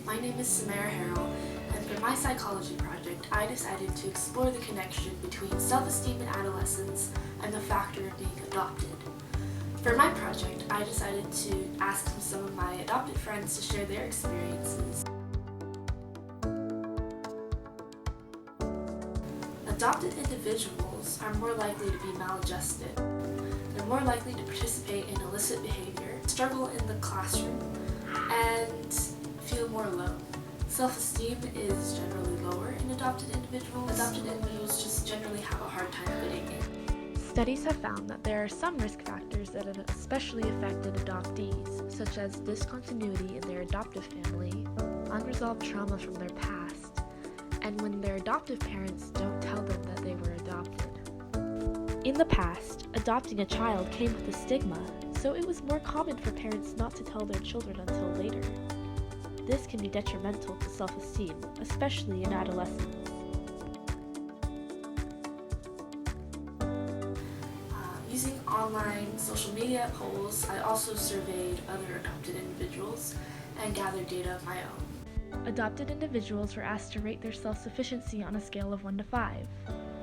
My name is Samara Harrell, and for my psychology project, I decided to explore the connection between self-esteem in adolescence and the factor of being adopted. For my project, I decided to ask some of my adopted friends to share their experiences. Adopted individuals are more likely to be maladjusted. They're more likely to participate in illicit behavior, struggle in the classroom, and feel more alone. Self-esteem is generally lower in adopted individuals. Adopted individuals just generally have a hard time fitting in. Studies have found that there are some risk factors that have especially affected adoptees, such as discontinuity in their adoptive family, unresolved trauma from their past, and when their adoptive parents don't tell them that they were adopted. In the past, adopting a child came with a stigma, so it was more common for parents not to tell their children until later. This can be detrimental to self-esteem, especially in adolescence. Using online social media polls, I also surveyed other adopted individuals and gathered data of my own. Adopted individuals were asked to rate their self-sufficiency on a scale of 1 to 5.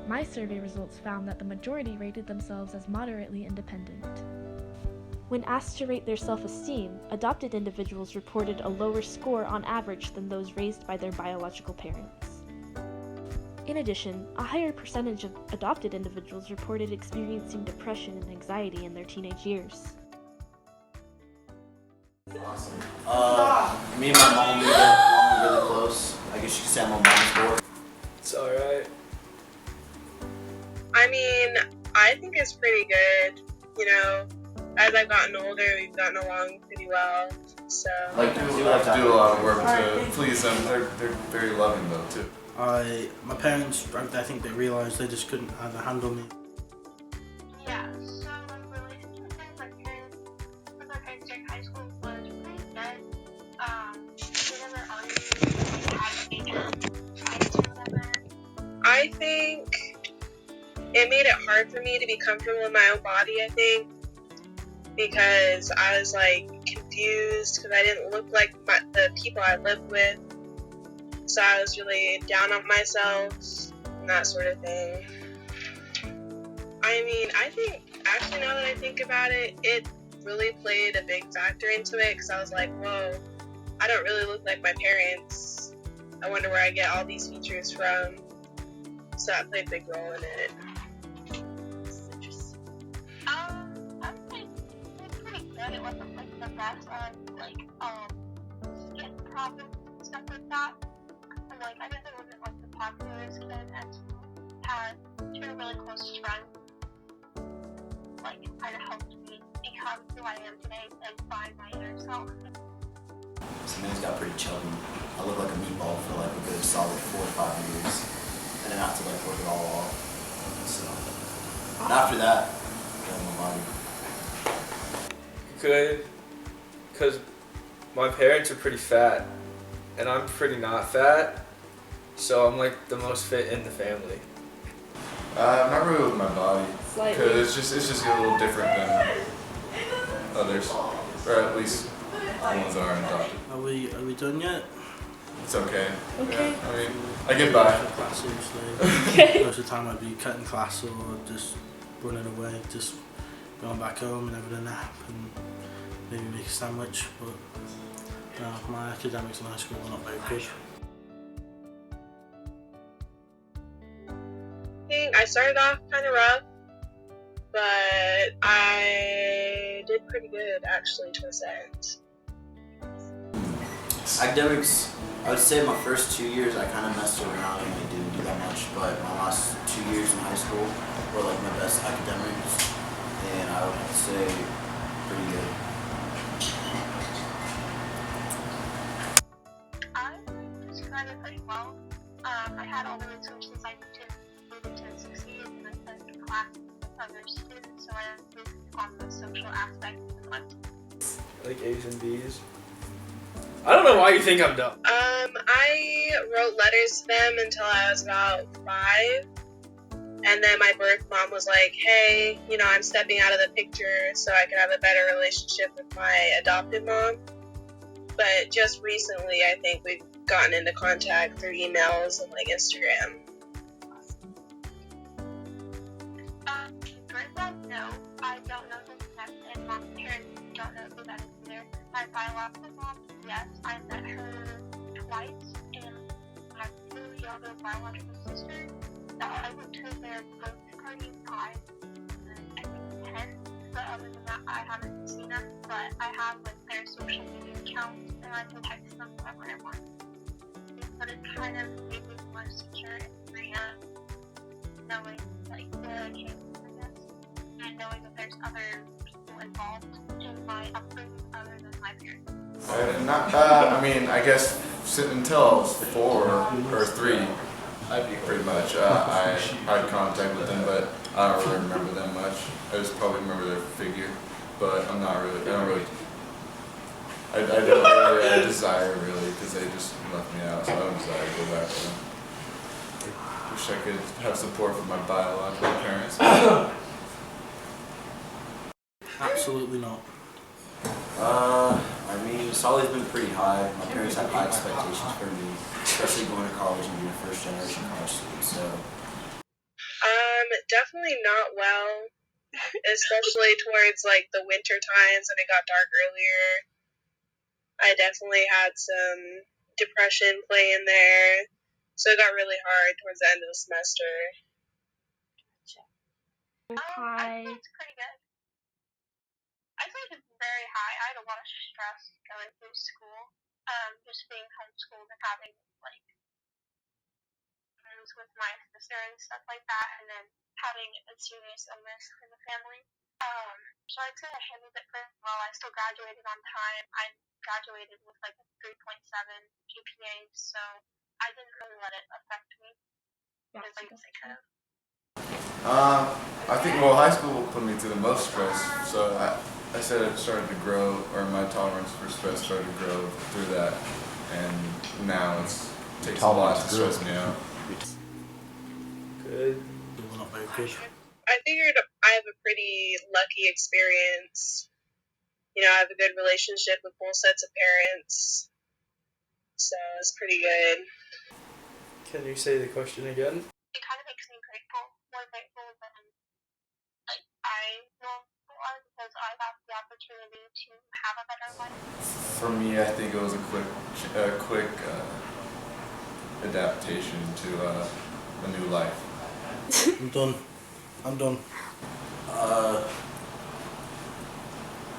My survey results found that the majority rated themselves as moderately independent. When asked to rate their self-esteem, adopted individuals reported a lower score on average than those raised by their biological parents. In addition, a higher percentage of adopted individuals reported experiencing depression and anxiety in their teenage years. Awesome. Me and my mom, we get along really close. I guess you could say I'm on mom's board. It's alright. I mean, I think it's pretty good. You know, as I've gotten older, we've gotten along pretty well. So I do have to do a lot of work to please them. They're very loving though too. My parents, I think they realised they just couldn't either handle me. Yeah, so my relationship with my parents during high school was pretty good. We never argued, had major fights or whatever. I think it made it hard for me to be comfortable in my own body, I think, because I was like confused because I didn't look like the people I lived with. So I was really down on myself and that sort of thing. I mean, I think, actually now that I think about it, it really played a big factor into it because I was like, whoa, I don't really look like my parents. I wonder where I get all these features from. So that played a big role in it. It's interesting. I would say it's pretty good. It wasn't like the best on skin problems and stuff like that. And I guess I wasn't like the popularest kid and had two really close friends. It kind of helped me become who I am today and find my inner self. Samantha's got pretty chubby. I look like a meatball for like a good solid 4 or 5 years. And then I have to work it all off. So, and after that, I got my body. Good, because my parents are pretty fat, and I'm pretty not fat, so I'm like the most fit in the family. Not really with my body, because it's just a little different than others, or at least the ones that aren't adopted. Are we done yet? It's okay. Okay. Yeah, I mean, I get by. Class, seriously. Most of the time I'd be cutting class or just running away, just going back home and having a nap and maybe make a sandwich. But no, my academics in high school were not very good. I started off kind of rough, but I did pretty good actually towards the end. Academics, I would say my first 2 years I kind of messed around and I didn't do that much, but my last 2 years in high school were like my best academics, and I would have to say pretty good. I would describe it pretty well. I had all the resources I needed to succeed, and I spent in class with other students, so I improved on the social aspect of my Like A's and B's. I don't know why you think I'm dumb. I wrote letters to them until I was about 5. And then my birth mom was like, hey, I'm stepping out of the picture so I can have a better relationship with my adopted mom. But just recently, I think we've gotten into contact through emails and like Instagram. First off, no, I don't know who that is, and my parents don't know who that is either. My biological mom, yes, I met her twice, and my two younger biological sisters, I went to their birthday party in 5, and I think 10, but other than that, I haven't seen them, but I have like their social media accounts, and I can text them whenever I want. But it kind of made me more secure in my knowing like the chances, I guess, and knowing that there's other people involved in my upbringing other than my parents. I mean, I guess until I was 4 or 3, pretty much, I had contact with them, but I don't really remember them much. I just probably remember their figure, but I don't really desire really, because they just left me out, so I don't desire to go back to them. Wish I could have support from my biological parents. Absolutely not. I mean, it's always been pretty high. My parents have high expectations for me, especially going to college and being a first-generation college student. So, Definitely not well, especially towards like the winter times when it got dark earlier. I definitely had some depression play in there, so it got really hard towards the end of the semester. I think it's pretty good. I think it's very high. I had a lot of stress going through school, just being homeschooled and having like friends with my sister and stuff like that, and then having a serious illness in the family. So I'd say I handled it pretty well. I still graduated on time. I graduated with like a 3.7 GPA, so I didn't really let it affect me as much as I could have. I think, high school put me through the most stress, so I said it started to grow, or my tolerance for stress started to grow through that, and now it takes a lot to stress me out. Good. We're not very good. I figured I have a pretty lucky experience. You know, I have a good relationship with both sets of parents, so it's pretty good. Can you say the question again? It kind of makes me grateful, more grateful than like I normally are, because I got the opportunity to have a better life. For me, I think it was a quick adaptation to a new life. I'm done.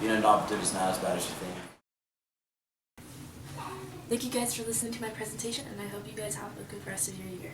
being adopted is not as bad as you think. Thank you guys for listening to my presentation, and I hope you guys have a good rest of your year.